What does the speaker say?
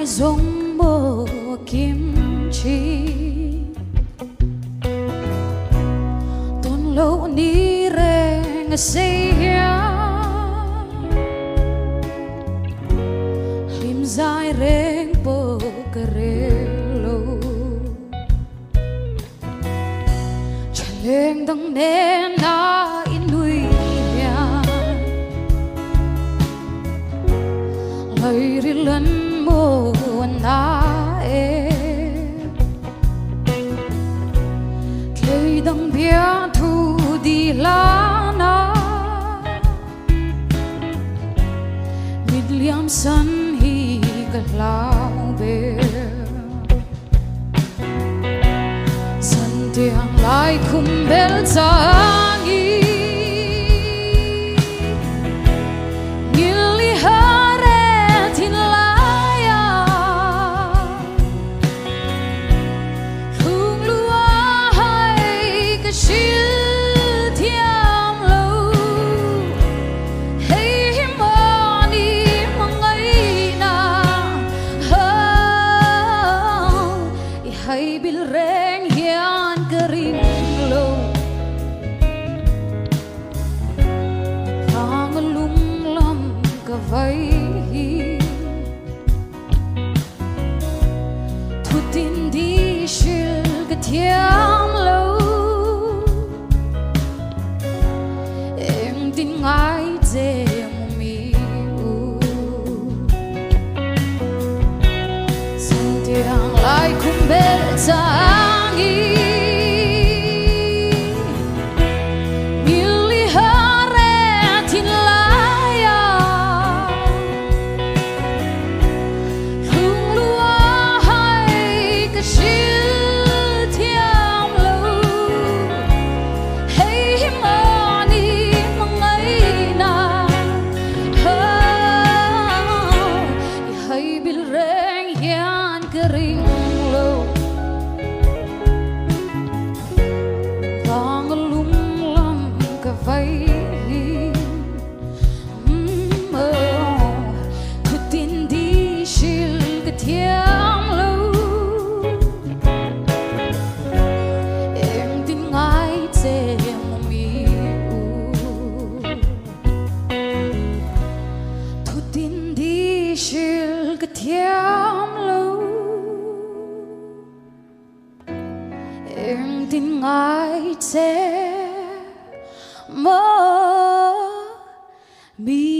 giống bộ kim chi tôn lâu ni reng say lim dài reng bộ karelo chaleng dang nên na inui lời ri lần mô na e cây đằng bia thu đi la na mid liam san hi ka lao be san tiang lai khum bel changi hay bil reng hian kering lo hang lung lam ka vai thu tin đi shil ka thiam lo em tin ngai je mi u san tiang lai khum bel changi mili hare thin laya lung lua hai ka shil thiam lo hey mani mangaihna hay bil reng hian kering em tin ngài sẽ mơ mi